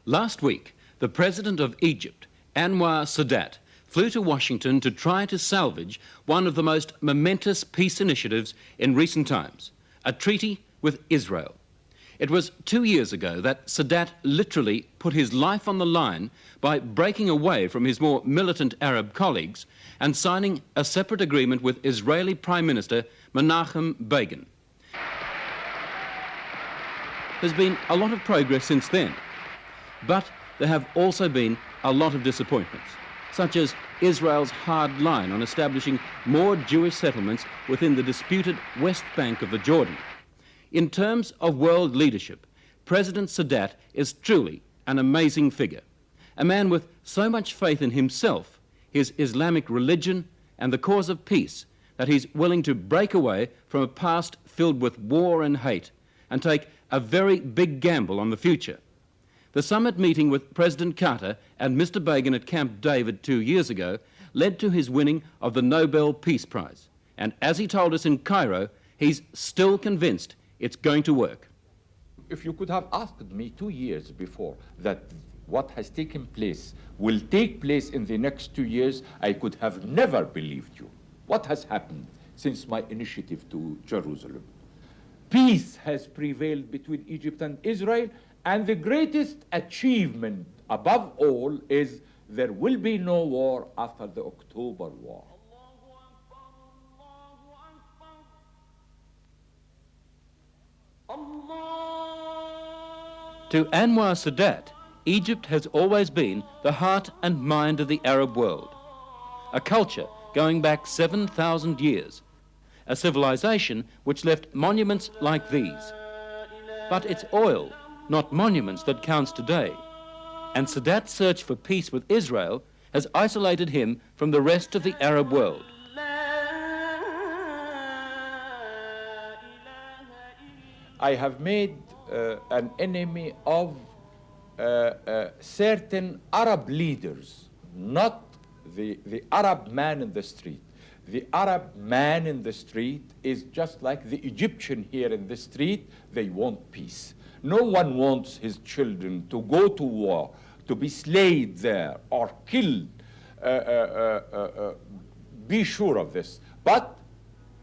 Last week, the president of Egypt, Anwar Sadat, flew to Washington to try to salvage one of the most momentous peace initiatives in recent times, a treaty with Israel. It was 2 years ago that Sadat literally put his life on the line by breaking away from his more militant Arab colleagues and signing a separate agreement with Israeli Prime Minister Menachem Begin. There's been a lot of progress since then, but there have also been a lot of disappointments, such as Israel's hard line on establishing more Jewish settlements within the disputed West Bank of the Jordan. In terms of world leadership, President Sadat is truly an amazing figure, a man with so much faith in himself, his Islamic religion, and the cause of peace that he's willing to break away from a past filled with war and hate and take a very big gamble on the future. The summit meeting with President Carter and Mr. Begin at Camp David 2 years ago led to his winning of the Nobel Peace Prize. And as he told us in Cairo, he's still convinced it's going to work. If you could have asked me 2 years before that what has taken place will take place in the next 2 years, I could have never believed you. What has happened since my initiative to Jerusalem? Peace has prevailed between Egypt and Israel, and the greatest achievement above all is there will be no war after the October War. To Anwar Sadat, Egypt has always been the heart and mind of the Arab world, a culture going back 7,000 years, a civilization which left monuments like these. But it's oil, not monuments, that counts today. And Sadat's search for peace with Israel has isolated him from the rest of the Arab world. I have made an enemy of certain Arab leaders, not the Arab man in the street. The Arab man in the street is just like the Egyptian here in the street. They want peace. No one wants his children to go to war, to be slayed there or killed. Be sure of this. But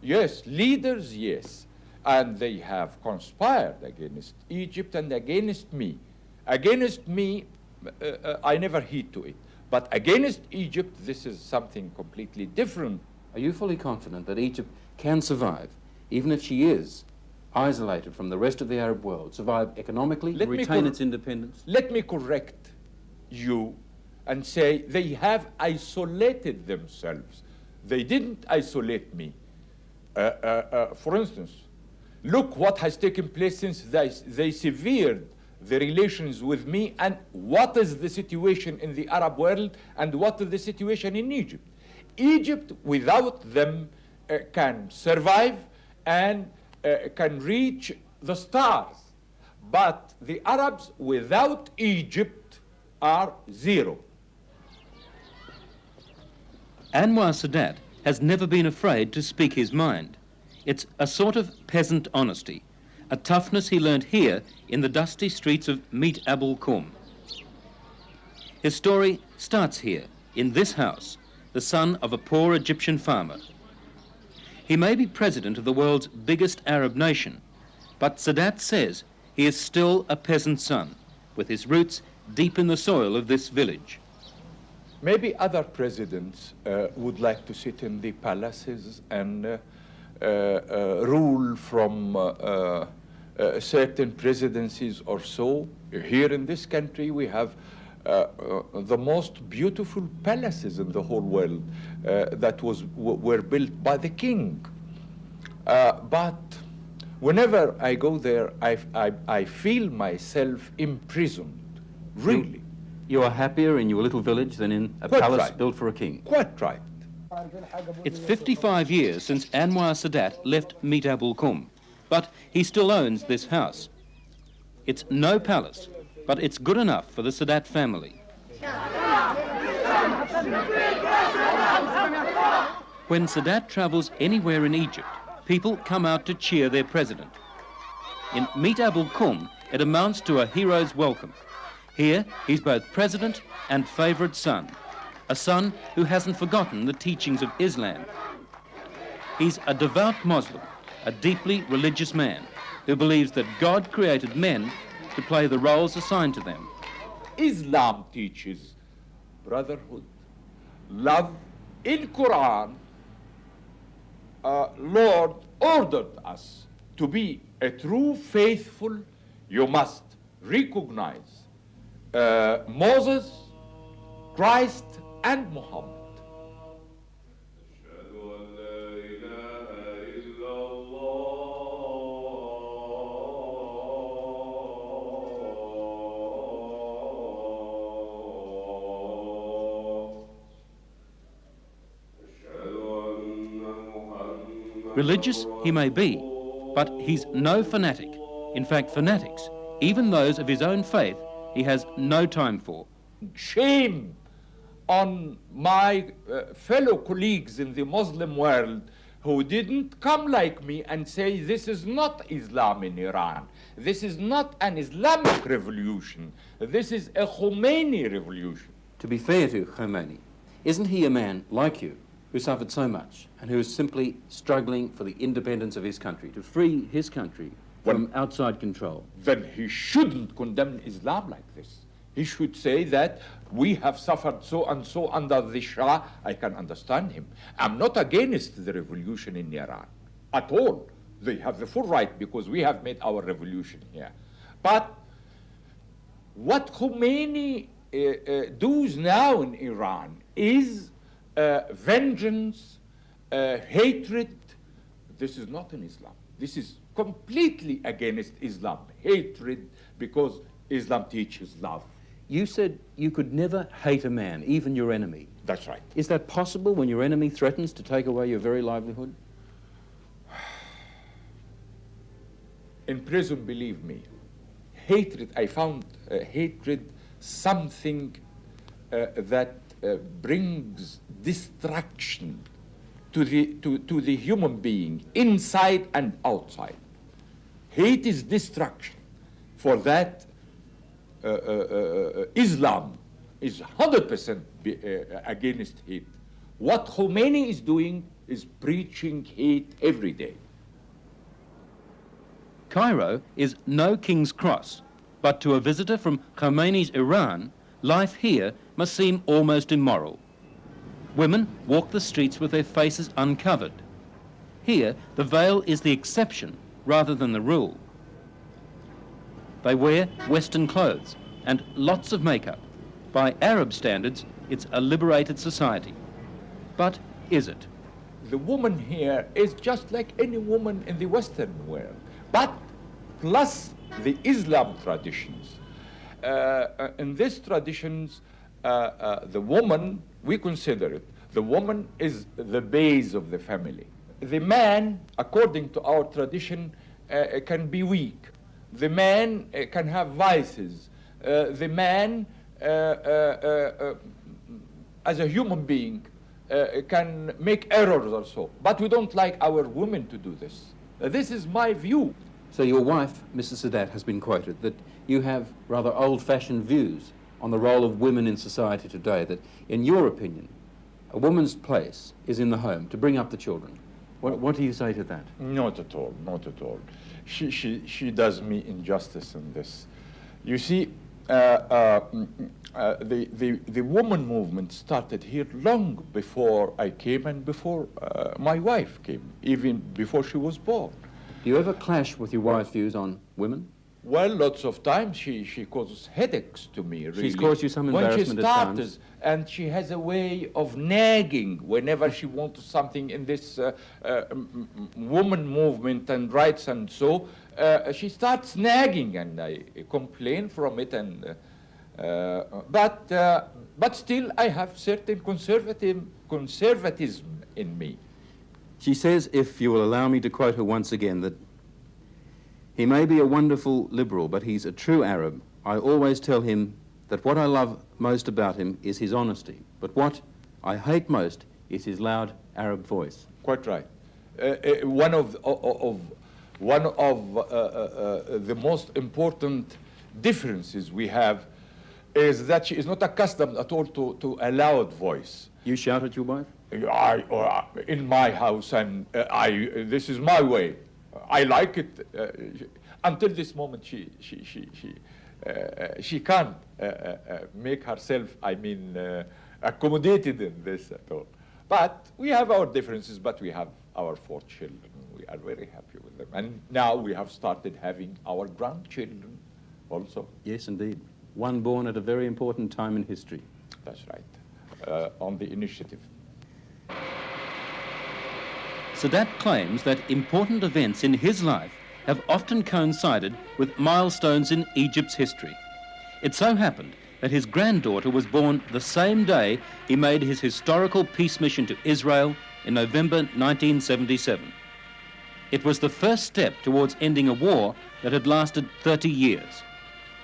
yes, leaders, yes. And they have conspired against Egypt and against me. Against me, I never heed to it. But against Egypt, this is something completely different. Are you fully confident that Egypt can survive, even if she is isolated from the rest of the Arab world, survive economically, retain its independence? Let me correct you and say they have isolated themselves. They didn't isolate me. For instance, look what has taken place since they severed the relations with me, and what is the situation in the Arab world and what is the situation in Egypt. Egypt without them can survive and can reach the stars. But the Arabs without Egypt are zero. Anwar Sadat has never been afraid to speak his mind. It's a sort of peasant honesty, a toughness he learned here in the dusty streets of Meet Abul Qum. His story starts here, in this house, the son of a poor Egyptian farmer. He may be president of the world's biggest Arab nation, but Sadat says he is still a peasant son, with his roots deep in the soil of this village. Maybe other presidents would like to sit in the palaces and rule from certain presidencies or so. Here in this country we have the most beautiful palaces in the whole world that were built by the king. But whenever I go there, I feel myself imprisoned, really. You are happier in your little village than in a palace built for a king? Quite right. It's 55 years since Anwar Sadat left Meet Abul Qum, but he still owns this house. It's no palace, but it's good enough for the Sadat family. When Sadat travels anywhere in Egypt, people come out to cheer their president. In Meet Abul Qum, it amounts to a hero's welcome. Here, he's both president and favourite son, a son who hasn't forgotten the teachings of Islam. He's a devout Muslim, a deeply religious man who believes that God created men to play the roles assigned to them. Islam teaches brotherhood, love. In Quran, Lord ordered us to be a true faithful. You must recognize Moses, Christ, and Muhammad. Religious he may be, but he's no fanatic. In fact, fanatics, even those of his own faith, he has no time for. Shame on my fellow colleagues in the Muslim world who didn't come like me and say this is not Islam in Iran. This is not an Islamic revolution. This is a Khomeini revolution. To be fair to Khomeini, isn't he a man like you who suffered so much and who is simply struggling for the independence of his country, to free his country from outside control? Then he shouldn't condemn Islam like this. He should say that we have suffered so and so under the Shah. I can understand him. I'm not against the revolution in Iran at all. They have the full right because we have made our revolution here. But what Khomeini does now in Iran is vengeance, hatred. This is not in Islam. This is completely against Islam. Hatred, because Islam teaches love. You said you could never hate a man, even your enemy. That's right. Is that possible when your enemy threatens to take away your very livelihood? In prison, believe me, hatred, I found hatred something that brings destruction to the human being, inside and outside. Hate is destruction. For that, Islam is 100% against hate. What Khomeini is doing is preaching hate every day. Cairo is no King's Cross, but to a visitor from Khomeini's Iran, life here must seem almost immoral. Women walk the streets with their faces uncovered. Here, the veil is the exception rather than the rule. They wear Western clothes and lots of makeup. By Arab standards, it's a liberated society. But is it? The woman here is just like any woman in the Western world, but plus the Islam traditions. In these traditions, the woman, we consider it, the woman is the base of the family. The man, according to our tradition, can be weak. The man can have vices. The man, as a human being, can make errors or so. But we don't like our women to do this. This is my view. So your wife, Mrs. Sadat, has been quoted that you have rather old-fashioned views on the role of women in society today, that in your opinion, a woman's place is in the home to bring up the children. What do you say to that? Not at all, not at all. She does me injustice in this. You see, the woman movement started here long before I came and before my wife came, even before she was born. Do you ever clash with your wife's views on women? Well, lots of times she causes headaches to me, really. She's caused you some embarrassment at times. When she starts, and she has a way of nagging whenever she wants something in this woman movement and rights and so, she starts nagging and I complain from it. And but still I have certain conservatism in me. She says, if you will allow me to quote her once again, that he may be a wonderful liberal, but he's a true Arab. I always tell him that what I love most about him is his honesty, but what I hate most is his loud Arab voice. Quite right. One of the most important differences we have is that she is not accustomed at all to a loud voice. You shout at your wife? In my house, and this is my way. I like it. Until this moment, she can't make herself, accommodated in this at all. But we have our differences, but we have our 4 children. We are very happy with them. And now we have started having our grandchildren also. Yes, indeed. One born at a very important time in history. That's right, on the initiative. Sadat claims that important events in his life have often coincided with milestones in Egypt's history. It so happened that his granddaughter was born the same day he made his historical peace mission to Israel in November 1977. It was the first step towards ending a war that had lasted 30 years.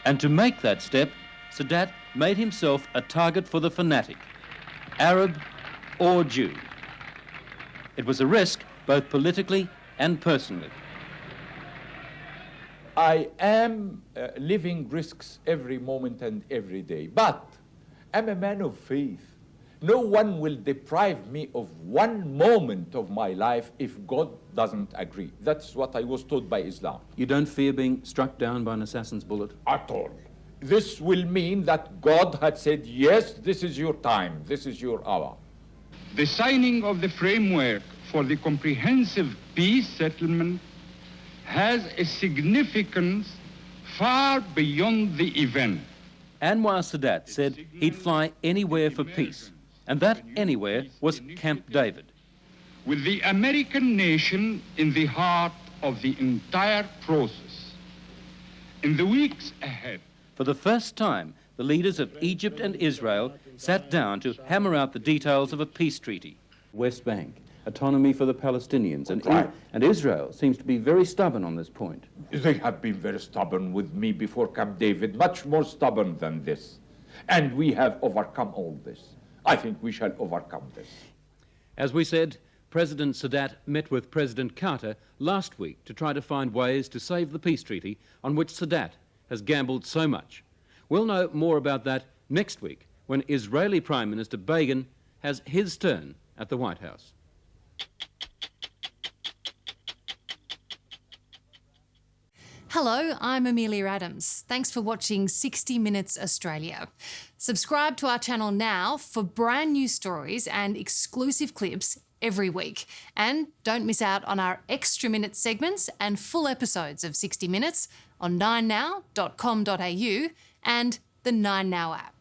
And to make that step, Sadat made himself a target for the fanatic, Arab or Jew. It was a risk both politically and personally. I am living risks every moment and every day, but I'm a man of faith. No one will deprive me of one moment of my life if God doesn't agree. That's what I was taught by Islam. You don't fear being struck down by an assassin's bullet? At all. This will mean that God had said, yes, this is your time, this is your hour. The signing of the framework for the comprehensive peace settlement has a significance far beyond the event. Anwar Sadat said he'd fly anywhere for peace, and that anywhere was Camp David. With the American nation in the heart of the entire process. In the weeks ahead, for the first time, the leaders of Egypt and Israel sat down to hammer out the details of a peace treaty. West Bank, autonomy for the Palestinians, and Israel seems to be very stubborn on this point. They have been very stubborn with me before Camp David, much more stubborn than this. And we have overcome all this. I think we shall overcome this. As we said, President Sadat met with President Carter last week to try to find ways to save the peace treaty on which Sadat has gambled so much. We'll know more about that next week when Israeli Prime Minister Begin has his turn at the White House. Hello, I'm Amelia Adams. Thanks for watching 60 Minutes Australia. Subscribe to our channel now for brand new stories and exclusive clips every week. And don't miss out on our extra minute segments and full episodes of 60 Minutes on 9now.com.au and the 9Now app.